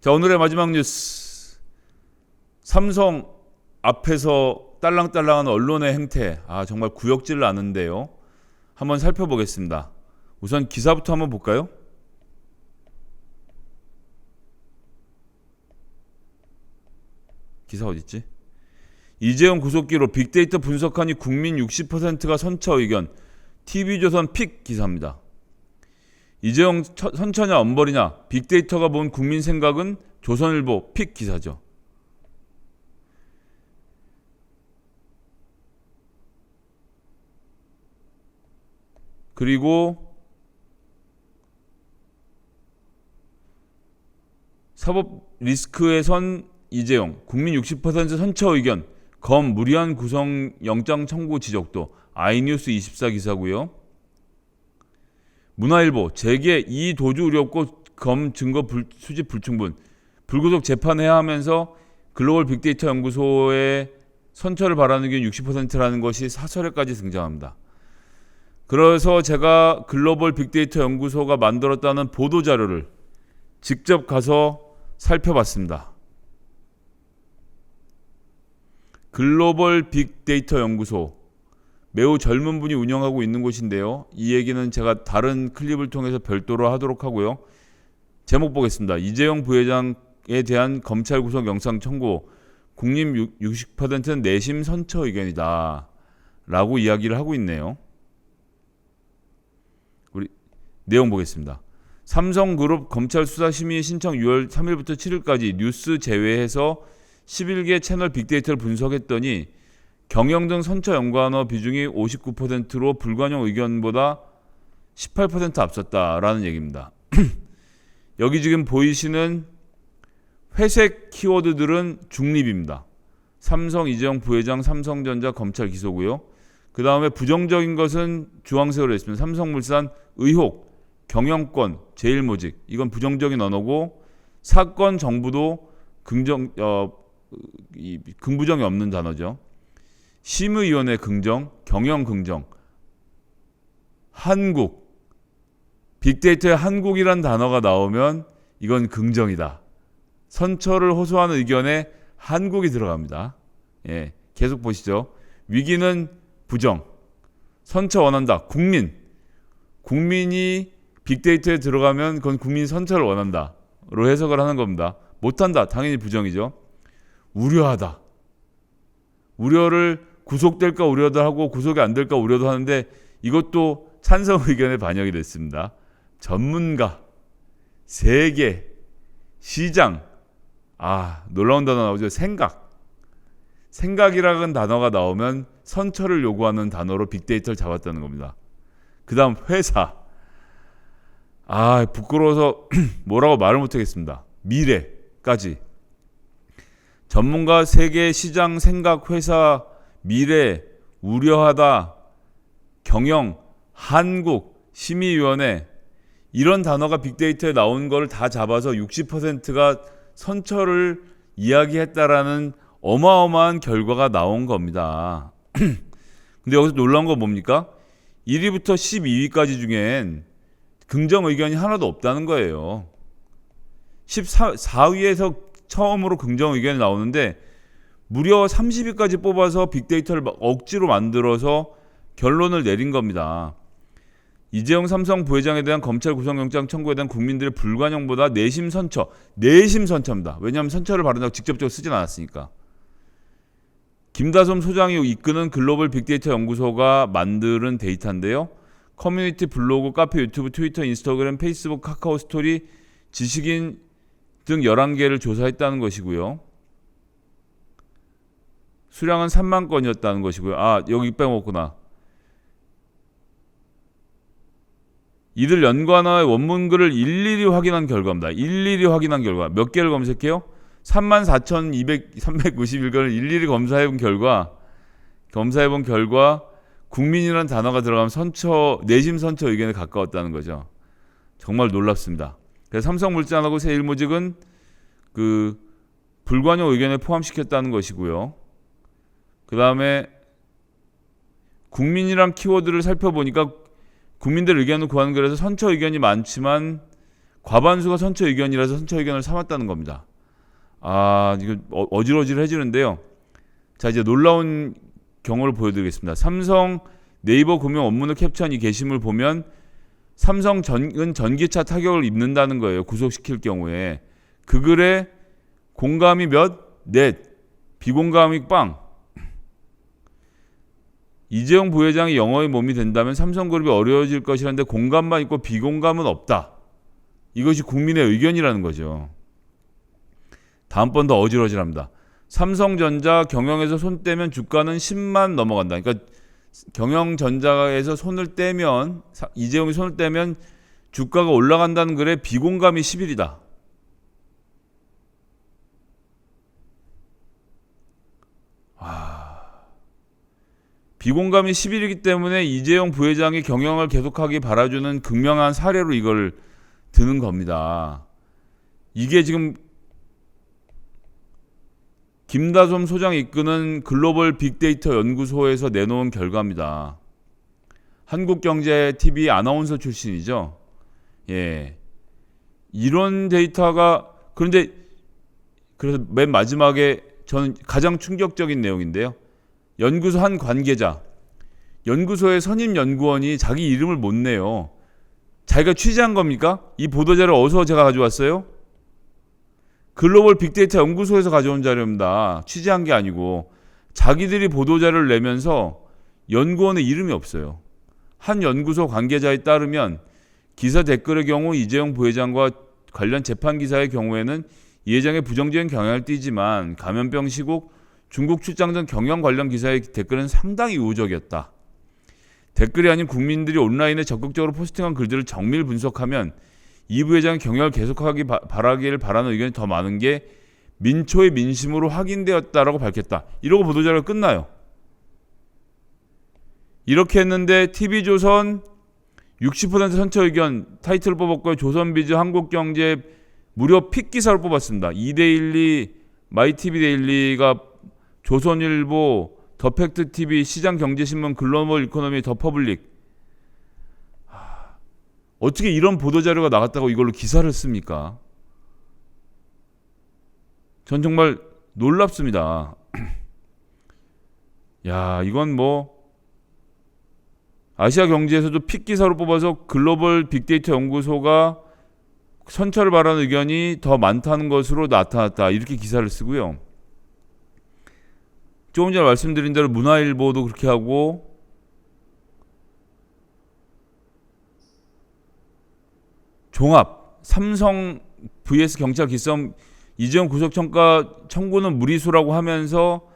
자, 오늘의 마지막 뉴스. 삼성 앞에서 딸랑딸랑한 언론의 행태. 정말 구역질 나는데요. 한번 살펴보겠습니다. 우선 기사부터 한번 볼까요? 기사 어딨지? 이재용 구속기로 빅데이터 분석하니 국민 60%가 선처 의견. TV조선 픽 기사입니다. 이재용 선처냐 엄벌이냐 빅데이터가 본 국민 생각은 조선일보 픽 기사죠. 그리고 사법 리스크에 선 이재용 국민 60% 선처 의견 검 무리한 구성 영장 청구 지적도 아이뉴스 24 기사고요. 문화일보 재계 이 도주 우려 없고 검 증거 수집 불충분 불구속 재판해야 하면서 글로벌 빅데이터 연구소의 선처를 바라는 의견 60%라는 것이 사설에까지 등장합니다. 그래서 제가 글로벌 빅데이터 연구소가 만들었다는 보도자료를 직접 가서 살펴봤습니다. 글로벌 빅데이터 연구소 매우 젊은 분이 운영하고 있는 곳인데요. 이 얘기는 제가 다른 클립을 통해서 별도로 하도록 하고요. 제목 보겠습니다. 이재용 부회장에 대한 검찰 구속 영장 청구 국민 60%는 내심 선처 의견이다 라고 이야기를 하고 있네요. 우리 내용 보겠습니다. 삼성그룹 검찰 수사심의 신청 6월 3일부터 7일까지 뉴스 제외해서 11개 채널 빅데이터를 분석했더니 경영 등 선처 연관어 비중이 59%로 불관용 의견보다 18% 앞섰다라는 얘기입니다. 여기 지금 보이시는 회색 키워드들은 중립입니다. 삼성 이재용 부회장 삼성전자 검찰 기소고요. 그 다음에 부정적인 것은 주황색으로 했습니다. 삼성물산 의혹, 경영권, 제일모직 이건 부정적인 언어고 사건 정부도 긍부정이 없는 단어죠. 심의위원회 긍정, 경영 긍정, 한국, 빅데이터에 한국이란 단어가 나오면 이건 긍정이다. 선처를 호소하는 의견에 한국이 들어갑니다. 예, 계속 보시죠. 위기는 부정, 선처 원한다. 국민이 빅데이터에 들어가면 그건 국민 선처를 원한다로 해석을 하는 겁니다. 못한다. 당연히 부정이죠. 우려하다. 우려를 구속될까 우려도 하고 구속이 안 될까 우려도 하는데 이것도 찬성 의견에 반영이 됐습니다. 전문가, 세계, 시장, 놀라운 단어 나오죠. 생각이라는 단어가 나오면 선처를 요구하는 단어로 빅데이터를 잡았다는 겁니다. 그 다음 회사. 부끄러워서 뭐라고 말을 못하겠습니다. 미래까지. 전문가, 세계, 시장, 생각, 회사, 미래, 우려하다, 경영, 한국, 심의위원회 이런 단어가 빅데이터에 나온 걸 다 잡아서 60%가 선처를 이야기했다라는 어마어마한 결과가 나온 겁니다. 근데 여기서 놀라운 건 뭡니까? 1위부터 12위까지 중엔 긍정 의견이 하나도 없다는 거예요. 14위에서 처음으로 긍정 의견이 나오는데 무려 30위까지 뽑아서 빅데이터를 억지로 만들어서 결론을 내린 겁니다. 이재용 삼성 부회장에 대한 검찰 구속영장 청구에 대한 국민들의 불관용보다 내심 선처입니다. 왜냐하면 선처를 바른다고 직접적으로 쓰진 않았으니까. 김다솜 소장이 이끄는 글로벌 빅데이터 연구소가 만드는 데이터인데요. 커뮤니티 블로그, 카페, 유튜브, 트위터, 인스타그램, 페이스북, 카카오 스토리, 지식인 등 11개를 조사했다는 것이고요. 수량은 3만 건이었다는 것이고요. 여기 빼먹었구나. 이들 연관어의 원문글을 일일이 확인한 결과입니다. 몇 개를 검색해요? 34,391건을 일일이 검사해본 결과 국민이라는 단어가 들어가면 내심 선처 의견에 가까웠다는 거죠. 정말 놀랍습니다. 그래서 삼성물산하고 세일모직은 불관용 의견에 포함시켰다는 것이고요. 그 다음에 국민이란 키워드를 살펴보니까 국민들 의견을 구하는 글에서 선처 의견이 많지만 과반수가 선처 의견이라서 선처 의견을 삼았다는 겁니다. 아, 이거 어질어질해지는데요. 자, 이제 놀라운 경우를 보여드리겠습니다. 삼성 네이버 금융 업무를 캡처한 이 게시물 보면 삼성은 전기차 타격을 입는다는 거예요. 구속시킬 경우에. 그 글에 공감이 몇? 넷. 비공감이 빵. 이재용 부회장이 영어의 몸이 된다면 삼성그룹이 어려워질 것이라는데 공감만 있고 비공감은 없다. 이것이 국민의 의견이라는 거죠. 다음번 더 어질어질합니다. 삼성전자 경영에서 손 떼면 주가는 10만 넘어간다. 그러니까 경영전자에서 손을 떼면, 이재용이 손을 떼면 주가가 올라간다는 글에 비공감이 10일이다. 비공감이 10일이기 때문에 이재용 부회장이 경영을 계속하기 바라주는 극명한 사례로 이걸 드는 겁니다. 이게 지금 김다솜 소장이 이끄는 글로벌 빅데이터 연구소에서 내놓은 결과입니다. 한국경제TV 아나운서 출신이죠. 예. 이런 데이터가, 그런데 그래서 맨 마지막에 저는 가장 충격적인 내용인데요. 연구소 한 관계자, 연구소의 선임 연구원이 자기 이름을 못 내요. 자기가 취재한 겁니까? 이 보도자를 어디서 제가 가져왔어요? 글로벌 빅데이터 연구소에서 가져온 자료입니다. 취재한 게 아니고 자기들이 보도자료를 내면서 연구원의 이름이 없어요. 한 연구소 관계자에 따르면 기사 댓글의 경우 이재용 부회장과 관련 재판 기사의 경우에는 이 회장의 부정적인 경향을 띠지만 감염병 시국 중국 출장 등 경영 관련 기사의 댓글은 상당히 우호적이었다. 댓글이 아닌 국민들이 온라인에 적극적으로 포스팅한 글들을 정밀 분석하면 이 부회장의 경영을 계속하기 바라기를 바라는 의견이 더 많은 게 민초의 민심으로 확인되었다라고 밝혔다. 이러고 보도자료가 끝나요. 이렇게 했는데 TV조선 60% 선처 의견 타이틀을 뽑았고요. 조선비즈, 한국경제 무려 픽 기사를 뽑았습니다. 이데일리, 마이티비데일리가 조선일보, 더팩트TV, 시장경제신문, 글로벌 이코노미, 더퍼블릭. 어떻게 이런 보도자료가 나갔다고 이걸로 기사를 씁니까? 전 정말 놀랍습니다. 야, 이건 뭐 아시아 경제에서도 픽 기사로 뽑아서 글로벌 빅데이터 연구소가 선처를 바라는 의견이 더 많다는 것으로 나타났다. 이렇게 기사를 쓰고요. 조금 전에 말씀드린 대로 문화일보도 그렇게 하고 종합 삼성 vs 경찰 기싸움 이재용 구속청가 청구는 무리수라고 하면서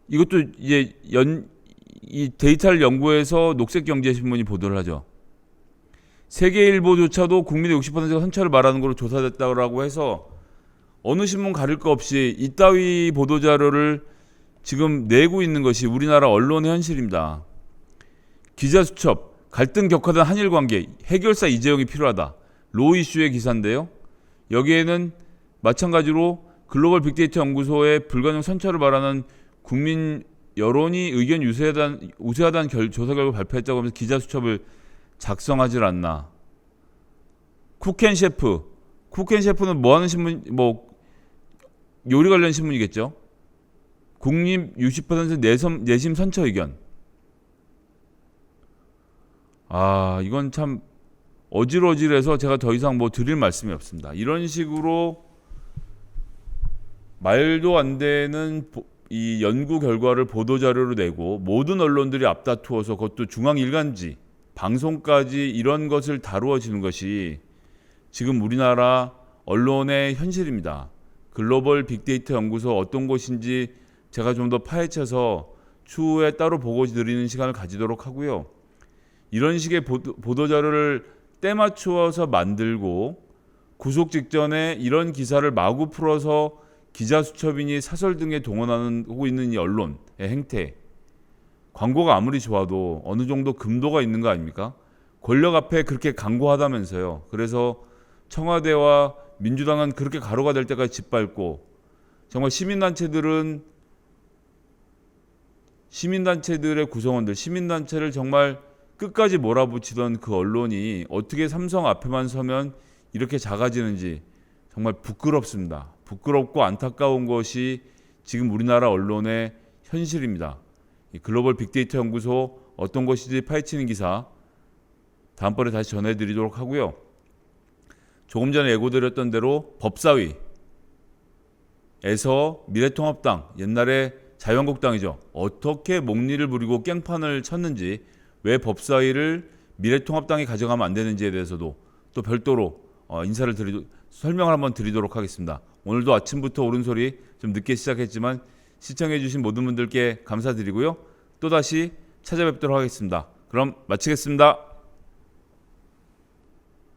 이것도 이제 이 데이터를 연구해서 녹색경제신문이 보도를 하죠. 세계일보조차도 국민의 60%가 선처를 말하는 걸로 조사됐다고 해서 어느 신문 가릴 거 없이 이따위 보도자료를 지금 내고 있는 것이 우리나라 언론의 현실입니다. 기자수첩, 갈등 격화된 한일관계, 해결사 이재용이 필요하다. 로 이슈의 기사인데요. 여기에는 마찬가지로 글로벌 빅데이터 연구소의 불가능 선처를 말하는 국민 여론이 의견 우세하다는 조사 결과 발표했다고 하면서 기자수첩을 작성하지 않나. 쿡앤셰프는 뭐 하는 신문, 뭐 요리 관련 신문이겠죠. 국립 60% 내심 선처 의견. 아, 이건 참 어질어질해서 제가 더 이상 뭐 드릴 말씀이 없습니다. 이런 식으로 말도 안 되는 이 연구 결과를 보도자료로 내고 모든 언론들이 앞다투어서 그것도 중앙일간지, 방송까지 이런 것을 다루어지는 것이 지금 우리나라 언론의 현실입니다. 글로벌 빅데이터 연구소 어떤 곳인지 제가 좀 더 파헤쳐서 추후에 따로 보고 드리는 시간을 가지도록 하고요. 이런 식의 보도자료를 때맞추어서 만들고 구속 직전에 이런 기사를 마구 풀어서 기자수첩이니 사설 등에 동원하고 있는 이 언론의 행태. 광고가 아무리 좋아도 어느 정도 금도가 있는 거 아닙니까? 권력 앞에 그렇게 강고하다면서요. 그래서 청와대와 민주당은 그렇게 가로가 될 때까지 짓밟고 정말 시민단체들의 구성원들, 시민단체를 정말 끝까지 몰아붙이던 그 언론이 어떻게 삼성 앞에만 서면 이렇게 작아지는지 정말 부끄럽습니다. 부끄럽고 안타까운 것이 지금 우리나라 언론의 현실입니다. 이 글로벌 빅데이터 연구소 어떤 것인지 파헤치는 기사 다음번에 다시 전해드리도록 하고요. 조금 전에 예고드렸던 대로 법사위에서 미래통합당, 옛날에 자유한국당이죠, 어떻게 목리를 부리고 깽판을 쳤는지, 왜 법사위를 미래통합당이 가져가면 안 되는지에 대해서도 또 별도로 설명을 한번 드리도록 하겠습니다. 오늘도 아침부터 옳은 소리 좀 늦게 시작했지만 시청해주신 모든 분들께 감사드리고요. 또다시 찾아뵙도록 하겠습니다. 그럼 마치겠습니다.